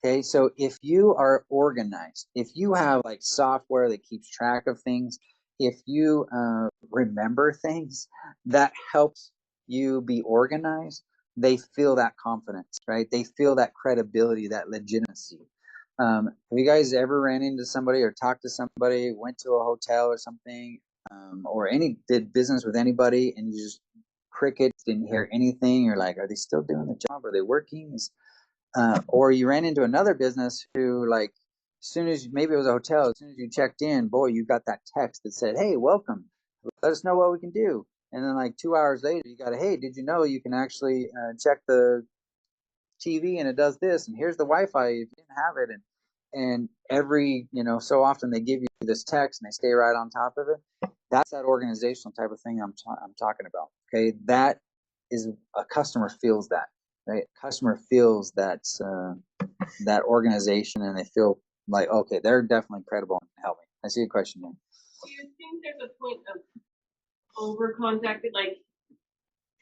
Okay, so if you are organized, if you have like software that keeps track of things, if you remember things, that helps you be organized. They feel that confidence, right? They feel that credibility, that legitimacy. Have you guys ever ran into somebody or talked to somebody, went to a hotel or something, or did business with anybody, and you just crickets, didn't hear anything? You're like, are they still doing the job? Are they working? Or you ran into another business who, like, as soon as maybe it was a hotel, as soon as you checked in, boy, you got that text that said, "Hey, welcome. Let us know what we can do." And then, like 2 hours later, you got a, "Hey, did you know you can actually check the TV and it does this? And here's the Wi-Fi if you didn't have it." And every so often they give you this text and they stay right on top of it. That's that organizational type of thing I'm talking about. Okay, that is a customer feels that. Right, customer feels that that organization, and they feel like, okay, they're definitely credible and help me. I see a question here. Do you think there's a point of over contacted, like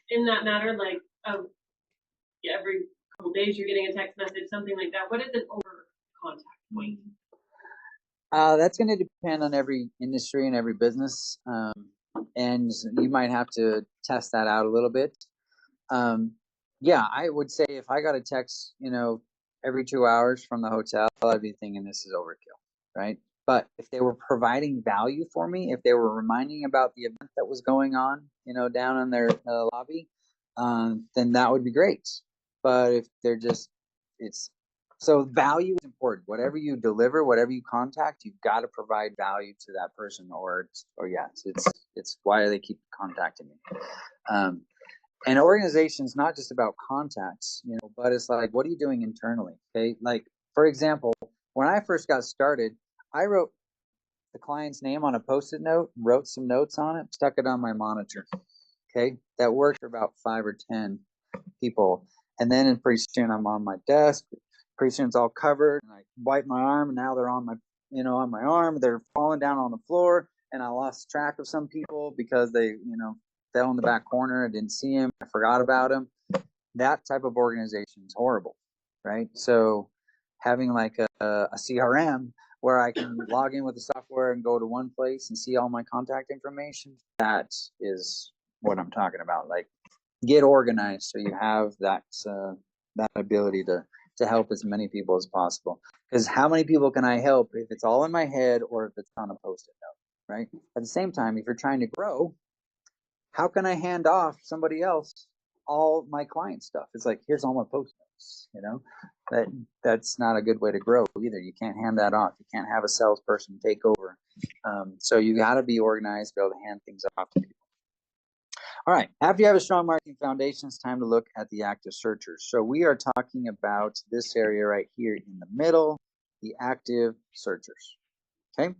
in that matter, like every couple days you're getting a text message, something like that? What is an over contact point? That's going to depend on every industry and every business, and you might have to test that out a little bit. Yeah, I would say if I got a text, every 2 hours from the hotel, I'd be thinking this is overkill, right? But if they were providing value for me, if they were reminding about the event that was going on, down in their lobby, then that would be great. But if they're just, so value is important. Whatever you deliver, whatever you contact, you've got to provide value to that person, or yeah, it's why they keep contacting me. And organization's not just about contacts, but it's like, what are you doing internally? Okay. Like, for example, when I first got started, I wrote the client's name on a Post-it note, wrote some notes on it, stuck it on my monitor. Okay. That worked for about 5 or 10 people. And then pretty soon I'm on my desk. Pretty soon it's all covered. And I wipe my arm, and now they're on my, on my arm. They're falling down on the floor. And I lost track of some people because they, fell in the back corner. I didn't see him. I forgot about him. That type of organization is horrible, right? So having like a CRM where I can log in with the software and go to one place and see all my contact information, that is what I'm talking about. Like, get organized so you have that that ability to help as many people as possible. Because how many people can I help if it's all in my head or if it's on a Post-it note, right? At the same time, if you're trying to grow, how can I hand off somebody else all my client stuff? It's like, here's all my Post-it notes, that's not a good way to grow either. You can't hand that off. You can't have a salesperson take over. So you got to be organized, be able to hand things off to people. All right, after you have a strong marketing foundation, it's time to look at the active searchers. So we are talking about this area right here in the middle, the active searchers. Okay,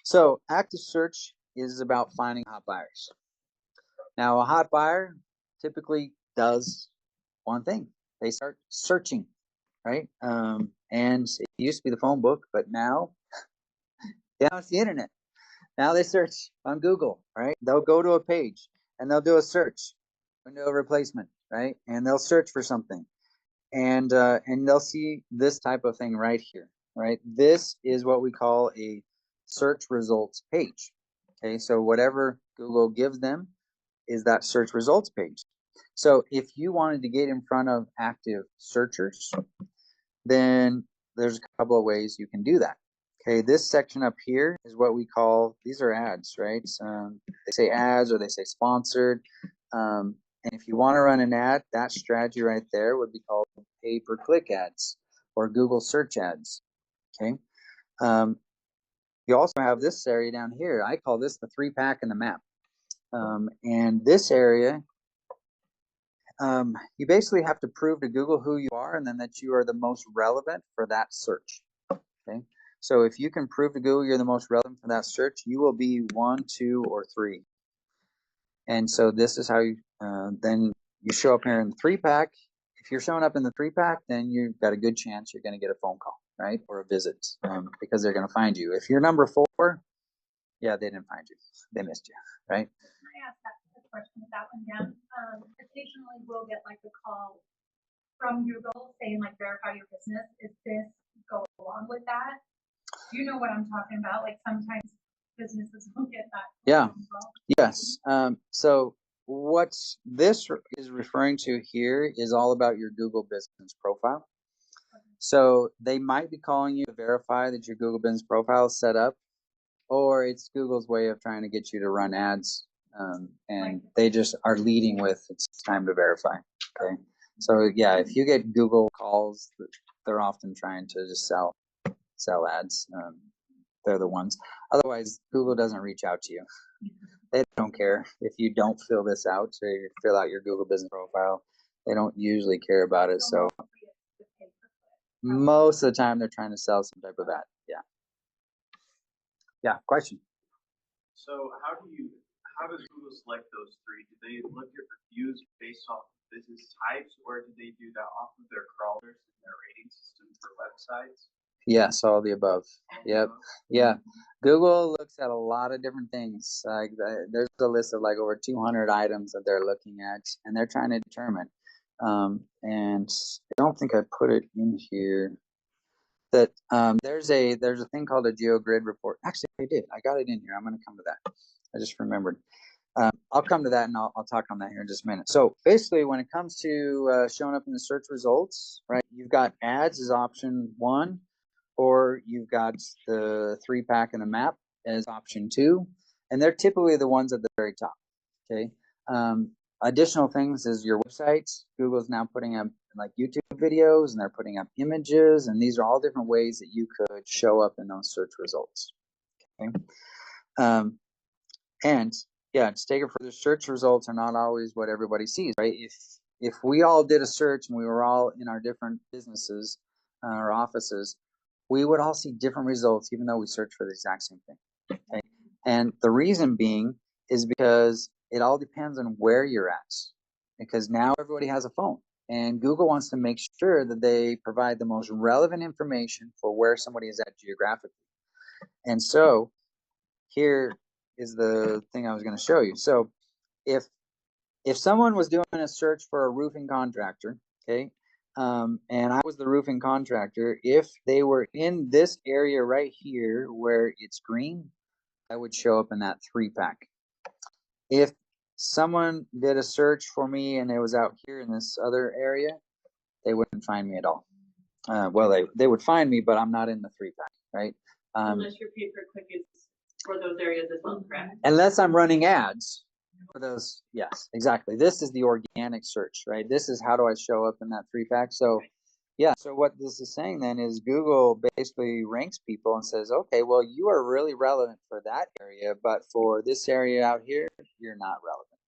so active search is about finding hot buyers. Now, a hot buyer typically does one thing. They start searching, right? And it used to be the phone book, but now it's the internet. Now they search on Google, right? They'll go to a page and they'll do a search, window replacement, right? And they'll search for something, and they'll see this type of thing right here, right? This is what we call a search results page. Okay, so whatever Google gives them is that search results page. So if you wanted to get in front of active searchers, then there's a couple of ways you can do that. Okay, this section up here is what we call, these are ads, right? They say ads or they say sponsored. And if you want to run an ad, that strategy right there would be called pay-per-click ads or Google search ads. Okay. You also have this area down here. I call this the 3-pack in the map. And this area, you basically have to prove to Google who you are and then that you are the most relevant for that search. Okay. So if you can prove to Google you're the most relevant for that search, you will be 1, 2, or 3. And so this is how you then you show up here in the 3-pack. If you're showing up in the 3-pack, then you've got a good chance you're going to get a phone call, right, or a visit, because they're going to find you. If you're number 4, Yeah, they didn't find you. They missed you, right? Can I ask that a question with that one, Dan? Occasionally we'll get like a call from Google saying like verify your business. Is this go along with that? You know what I'm talking about? Like sometimes businesses will get that. Yeah. as well. Yes. So what this is referring to here is all about your Google business profile. So they might be calling you to verify that your Google business profile is set up, or it's Google's way of trying to get you to run ads. And they just are leading with it's time to verify. Okay. So yeah, if you get Google calls, they're often trying to just sell ads. They're the ones. Otherwise, Google doesn't reach out to you. They don't care if you don't fill this out, so you fill out your Google business profile. They don't usually care about it. So most of the time they're trying to sell some type of ad. Yeah. Yeah. Question. So how does Google select those three? Do they look at reviews based off of business types, or do they do that off of their crawlers and their rating system for websites? Yes, all the above. Yep. Yeah. Google looks at a lot of different things. Like there's a list of like over 200 items that they're looking at, and they're trying to determine. And I don't think I put it in here. That there's a thing called a GeoGrid report. Actually, I did. I got it in here. I'm going to come to that. I just remembered. I'll come to that and I'll talk on that here in just a minute. So basically, when it comes to showing up in the search results, right? You've got ads as option 1. Or you've got the 3-pack and the map as option 2, and they're typically the ones at the very top. Okay. Additional things is your websites. Google's now putting up like YouTube videos, and they're putting up images, and these are all different ways that you could show up in those search results. Okay. And yeah, to take it further, search results are not always what everybody sees, right? If we all did a search and we were all in our different businesses or offices, we would all see different results, even though we search for the exact same thing. Okay? And the reason being is because it all depends on where you're at. Because now everybody has a phone, and Google wants to make sure that they provide the most relevant information for where somebody is at geographically. And so here is the thing I was going to show you. So if someone was doing a search for a roofing contractor, okay, and I was the roofing contractor, if they were in this area right here where it's green, I would show up in that 3-pack. If someone did a search for me and it was out here in this other area, they wouldn't find me at all. Well, they would find me, but I'm not in the 3-pack, right? Unless your pay-per-click is for those areas as well, correct? Unless I'm running ads for those. Yes, exactly. This is the organic search, right? This is how do I show up in that 3-pack. So yeah, so what this is saying then is Google basically ranks people and says, okay, well, you are really relevant for that area, but for this area out here, you're not relevant.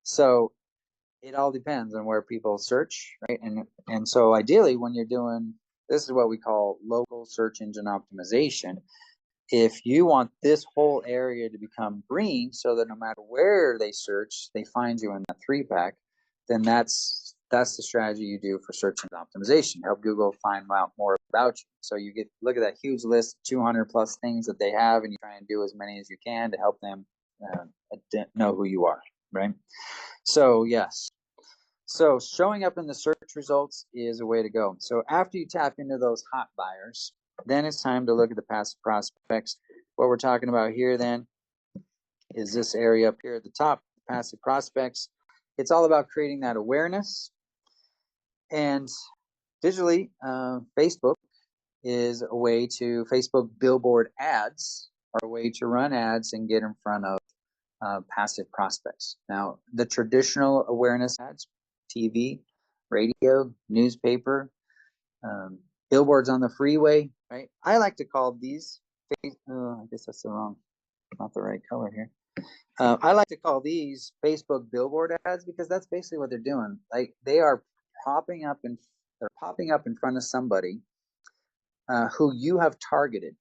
So it all depends on where people search, right? And so ideally, when you're doing, this is what we call local search engine optimization. If you want this whole area to become green so that no matter where they search, they find you in that 3-pack, then that's the strategy you do for search engine optimization. Help Google find out more about you. So you look at that huge list, 200 plus things that they have, and you try and do as many as you can to help them know who you are, right? So yes. So showing up in the search results is a way to go. So after you tap into those hot buyers, then it's time to look at the passive prospects. What we're talking about here then is this area up here at the top, passive prospects. It's all about creating that awareness. And digitally, Facebook is a way to, Facebook billboard ads are a way to run ads and get in front of passive prospects. Now, the traditional awareness ads, TV, radio, newspaper, billboards on the freeway, right? I like to call these, I guess that's not the right color here. I like to call these Facebook billboard ads because that's basically what they're doing. Like they are popping up in front of somebody who you have targeted,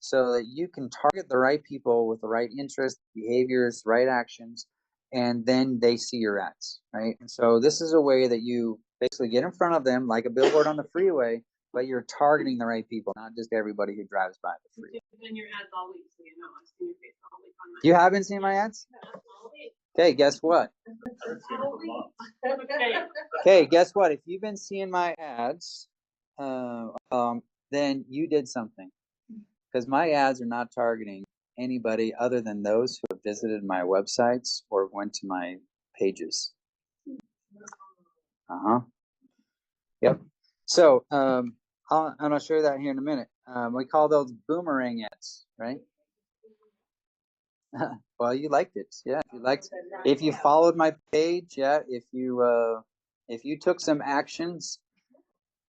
so that you can target the right people with the right interests, behaviors, right actions, and then they see your ads, right? And so this is a way that you basically get in front of them like a billboard on the freeway, but you're targeting the right people, not just everybody who drives by for free. In your ads all week, so you know I've seen your face all week on my. You haven't seen my ads? All week. Okay, guess what? Okay. Okay, guess what? If you've been seeing my ads, then you did something. Because my ads are not targeting anybody other than those who have visited my websites or went to my pages. Yep. So I'll show you that here in a minute. We call those boomerang ads, right? Well, you liked it, yeah. If you followed my page, yeah. If you took some actions,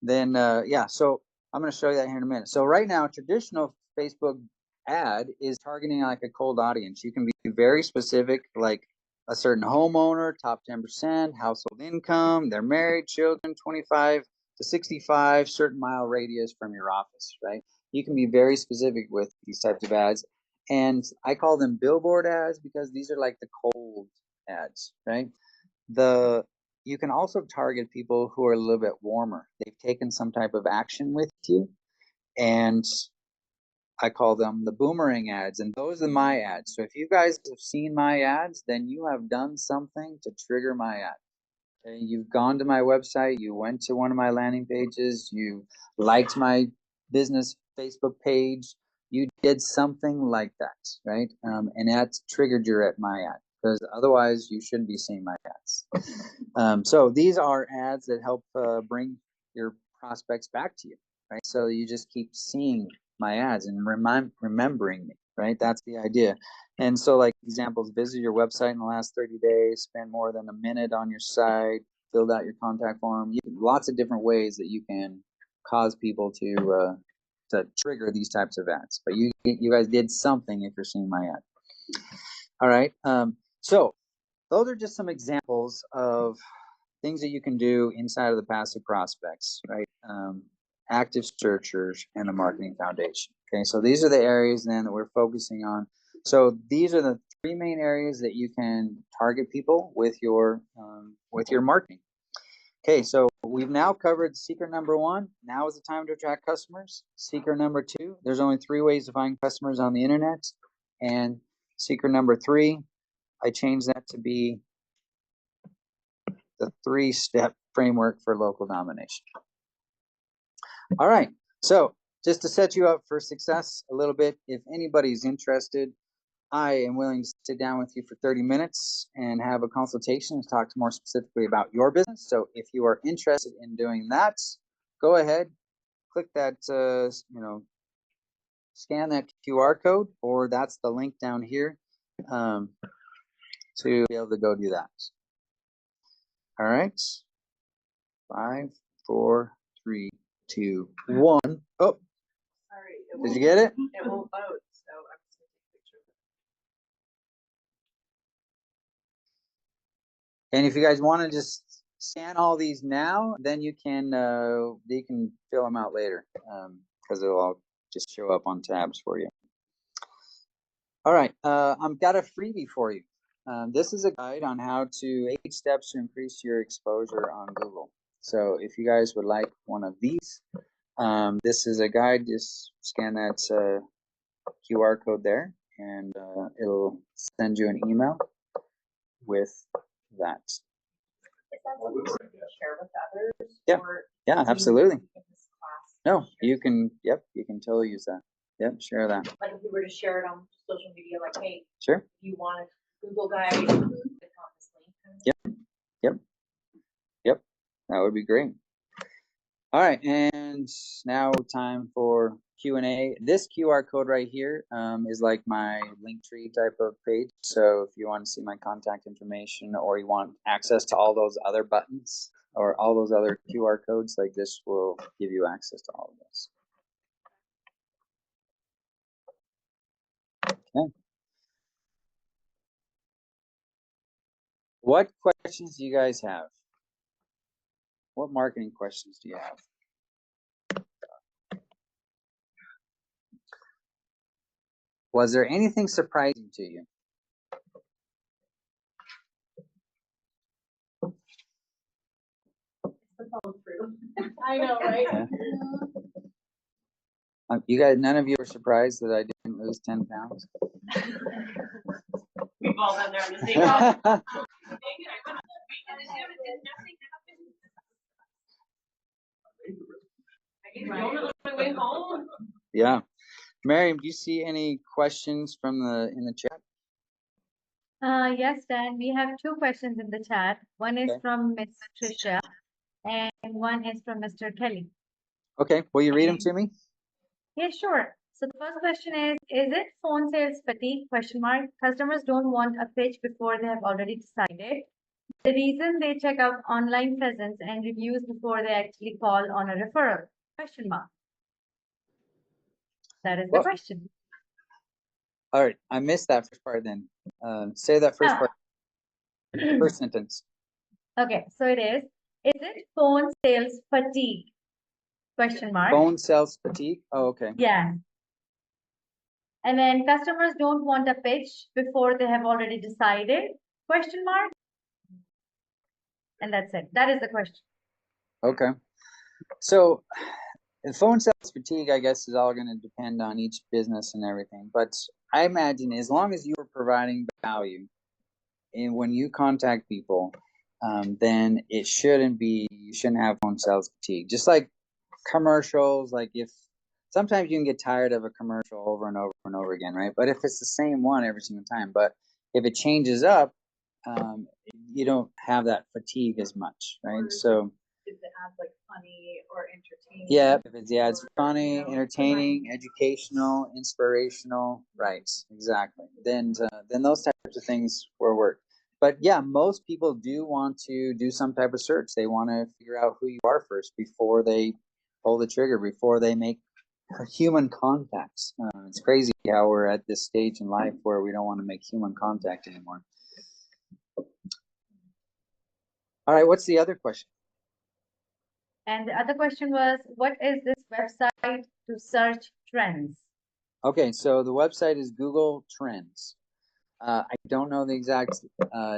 then yeah. So I'm going to show you that here in a minute. So right now, traditional Facebook ad is targeting like a cold audience. You can be very specific, like a certain homeowner, top 10%, household income, they're married, children, 25 to 65, certain mile radius from your office, right? You can be very specific with these types of ads. And I call them billboard ads because these are like the cold ads, right? You can also target people who are a little bit warmer. They've taken some type of action with you, and I call them the boomerang ads, and those are my ads. So if you guys have seen my ads, then you have done something to trigger my ad. Okay? You've gone to my website, you went to one of my landing pages, you liked my business Facebook page, you did something like that, right? And that's triggered my ad, because otherwise you shouldn't be seeing my ads. So these are ads that help bring your prospects back to you, right? So you just keep seeing my ads and remembering me, right? That's the idea. And so like examples, visit your website in the last 30 days, spend more than a minute on your site, filled out your contact form. Lots of different ways that you can cause people to trigger these types of ads. But you guys did something if you're seeing my ad. All right. So those are just some examples of things that you can do inside of the passive prospects, right? Active searchers and the marketing foundation. Okay, so these are the areas then that we're focusing on. So these are the three main areas that you can target people with your marketing. Okay, so we've now covered secret number one. Now is the time to attract customers. Secret number two, there's only 3 ways to find customers on the internet. And secret number 3, I changed that to be the 3-step framework for local domination. All right, so just to set you up for success a little bit, if anybody's interested, I am willing to sit down with you for 30 minutes and have a consultation to talk more specifically about your business. So if you are interested in doing that, go ahead, click that, scan that QR code, or that's the link down here to be able to go do that. All right, 5, 4, 3, 2, 1. Oh, Sorry. Did you get it? It won't vote, so I'm just gonna take a picture of it. And if you guys want to just scan all these now, then you can fill them out later, because it'll all just show up on tabs for you. All right, I've got a freebie for you. This is a guide on how to 8 steps to increase your exposure on Google. So if you guys would like one of these, this is a guide. Just scan that QR code there, and it'll send you an email with that. Is that something you can share with others? Yeah. Or Yeah, do you absolutely. in this class? No, you can totally use that. Yep, share that. Like if we were to share it on social media, like, hey, Sure. if you want a Google guide, click on this link. Yep, that would be great. All right, and now time for Q&A. This QR code right here is like my Linktree type of page. So if you want to see my contact information, or you want access to all those other buttons or all those other QR codes, like this will give you access to all of this. Okay. What questions do you guys have? What marketing questions do you have? Was there anything surprising to you? It's the phone through. I know, right? Yeah. You guys, none of you are surprised that I didn't lose 10 pounds. We've all been there in the same house. Dang it, I went to the gym and did nothing happened. I don't know my way home. Yeah. Miriam, do you see any questions from in the chat? Yes, Dan, we have two questions in the chat. One is Okay. from Miss Trisha and one is from Mr. Kelly. Okay, will you read them to me? Yeah, sure. So the first question is it phone sales fatigue? Question mark. Customers don't want a pitch before they have already decided. The reason they check out online presence and reviews before they actually call on a referral? Question mark. That is the Well, question. all right, I missed that first part then. Say that first Ah. part, first sentence. Okay, so it is it phone sales fatigue? Question mark. Phone sales fatigue? Oh, okay. Yeah. And then customers don't want a pitch before they have already decided? Question mark. And that's it. That is the question. Okay. So the phone sales fatigue, I guess, is all going to depend on each business and everything. But I imagine as long as you are providing value, and when you contact people, then you shouldn't have phone sales fatigue. Just like commercials, like if sometimes you can get tired of a commercial over and over and over again, right? But if it's the same one every single time, but if it changes up, you don't have that fatigue as much, right? So If it adds like funny or entertaining. yeah, if it's funny, entertaining, educational, inspirational, right? Exactly. Then those types of things will work. But yeah, most people do want to do some type of search. They want to figure out who you are first before they pull the trigger, before they make human contacts. It's crazy how we're at this stage in life where we don't want to make human contact anymore. All right, what's the other question? And the other question was, what is this website to search trends? Okay, so the website is Google Trends. I don't know the exact,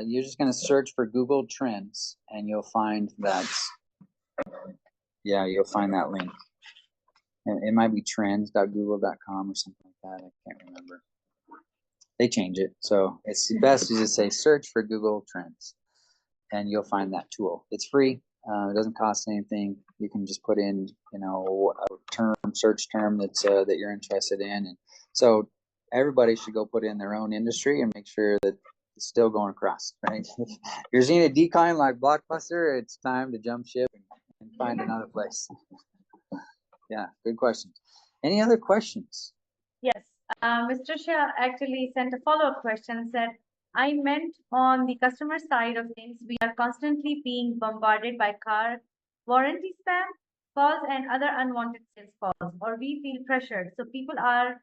you're just going to search for Google Trends and you'll find that, you'll find that link. It might be trends.google.com or something like that. I can't remember. They change it. So it's best to just say search for Google Trends and you'll find that tool. It's free. It doesn't cost anything. You can just put in, a search term that you're interested in. And so everybody should go put in their own industry and make sure that it's still going across, right? If you're seeing a decline like Blockbuster, it's time to jump ship and find another place. Yeah, good question. Any other questions? Yes, Mr. Shah actually sent a follow-up question and said, I meant on the customer side of things, we are constantly being bombarded by car warranty spam calls and other unwanted sales calls, or we feel pressured. So people are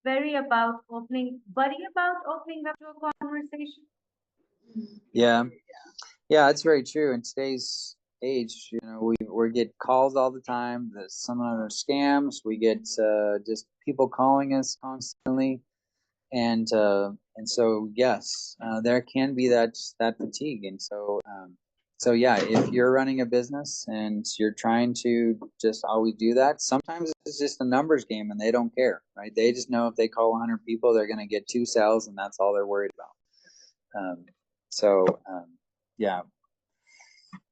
worry about opening up to a conversation. Yeah, it's very true. In today's age, we get calls all the time. That some of them are scams. We get just people calling us constantly, and so yes, there can be that fatigue. And so yeah, if you're running a business and you're trying to just always do that, sometimes it's just a numbers game and they don't care, right? They just know if they call 100 people, they're going to get 2 sales, and that's all they're worried about. Yeah.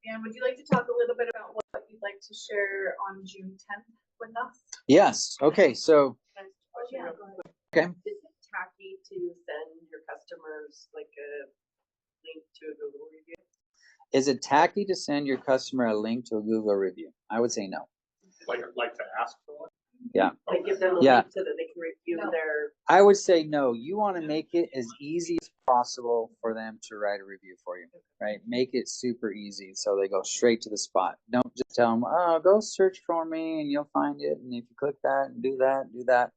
And would you like to talk a little bit about what you'd like to share on June 10th with us? Yes. Okay. So. Yeah, Okay. Is it tacky to send your customers like a link to a Google review? Is it tacky to send your customer a link to a Google review? I would say no. Like to ask for one? Yeah. Like give them a Yeah. link so that they can review their. I would say no. You want to make it as easy as possible for them to write a review for you, right? Make it super easy so they go straight to the spot. Don't just tell them, oh, go search for me and you'll find it. And if you click that and do that,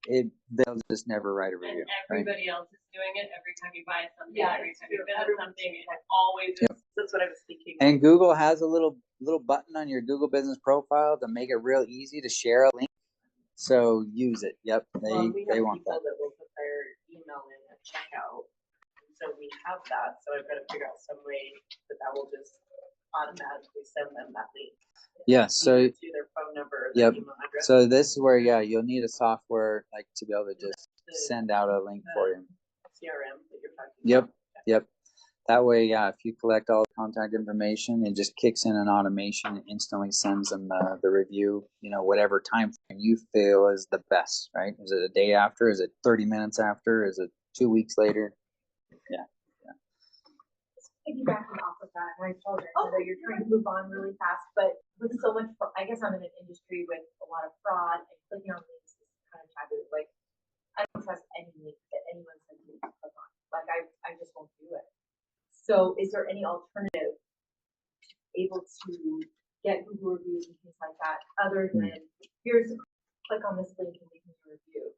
they'll just never write a review. And everybody else is doing it every time you buy something, Yeah, every it's time you true. visit Everyone's something, doing it always is. Yep. That's what I was thinking. And Google has a little button on your Google business profile to make it real easy to share a link. So use it. Yep, they want people that. that will put their email in at checkout. And so we have that. So I've got to figure out some way that will just automatically send them that link. Yeah. So to their phone number, their email address. So this is where, yeah, you'll need a software like to be able to just send out a link for you. CRM that you're talking Yep, about. yep. That way, yeah, if you collect all the contact information, it just kicks in an automation and instantly sends them the review, whatever time frame you feel is the best, right? Is it a day after? Is it 30 minutes after? Is it 2 weeks later? Yeah. Piggybacking off of that, and I apologize, I know you're trying to move on really fast, but with so much, I guess I'm in an industry with a lot of fraud and clicking on links is kind of taboo. Like, I don't trust any link that anyone sends me to click on. Like, I just won't do it. So is there any alternative able to get Google reviews and things like that, other than click on this link and leave me a review?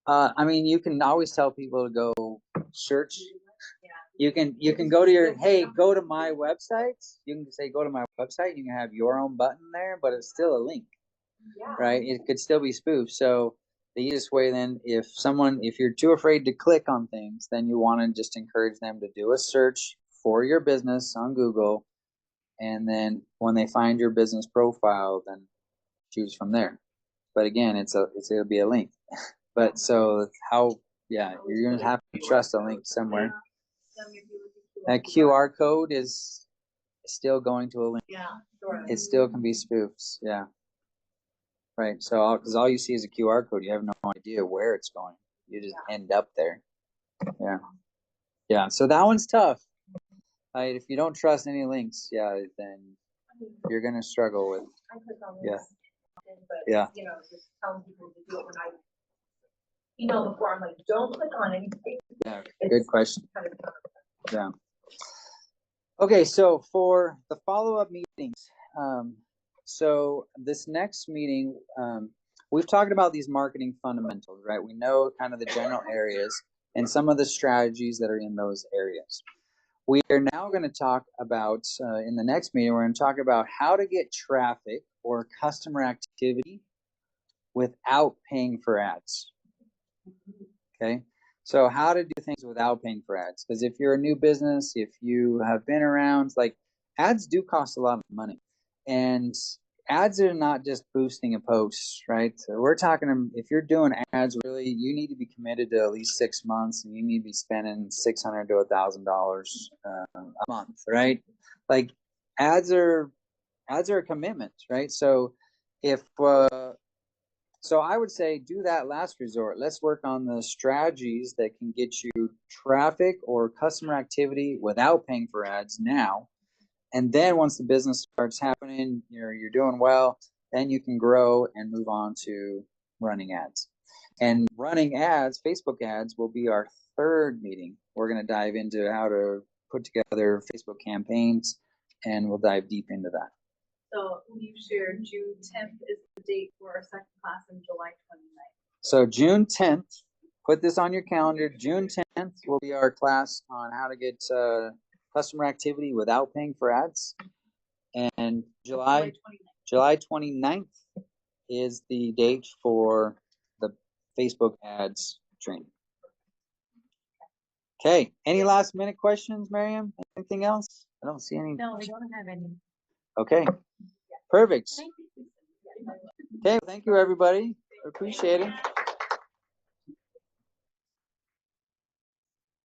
I mean, you can always tell people to go search. You can go to go to my website. You can say, go to my website. You can have your own button there, but it's still a link, right? It could still be spoofed. So the easiest way then, if you're too afraid to click on things, then you want to just encourage them to do a search for your business on Google. And then when they find your business profile, then choose from there. But again, it'll be a link. But so you're going to have to trust a link somewhere. That QR code is still going to a link. Yeah, sure. It still can be spoofs. Yeah. Right. So, because all you see is a QR code, you have no idea where it's going. You just end up there. Yeah. Yeah. So that one's tough. Right. If you don't trust any links, then you're going to struggle with. I click on Yeah. this, but just telling people to do it when I email before, I'm like, don't click on anything. Yeah. Good question. Yeah. Okay, so for the follow-up meetings, so this next meeting, we've talked about these marketing fundamentals, right? We know kind of the general areas and some of the strategies that are in those areas. We are now going to talk about, in the next meeting, we're going to talk about how to get traffic or customer activity without paying for ads. Okay? So how to do things without paying for ads. Because if you're a new business, if you have been around, like ads do cost a lot of money. And ads are not just boosting a post, right? So we're talking, if you're doing ads, really, you need to be committed to at least 6 months, and you need to be spending $600 to $1,000 a month, right? Like ads are a commitment, right? So so I would say do that last resort. Let's work on the strategies that can get you traffic or customer activity without paying for ads now. And then once the business starts happening, you're doing well, then you can grow and move on to running ads. And running ads, Facebook ads, will be our third meeting. We're going to dive into how to put together Facebook campaigns, and we'll dive deep into that. So you shared June 10th is the date for our second class and July 29th. So June 10th, put this on your calendar. June 10th will be our class on how to get customer activity without paying for ads. And July 29th is the date for the Facebook ads training. Okay. Any last minute questions, Miriam? Anything else? I don't see any. No, we don't have any. Okay. Perfect. Okay. Thank you, everybody. Appreciate it.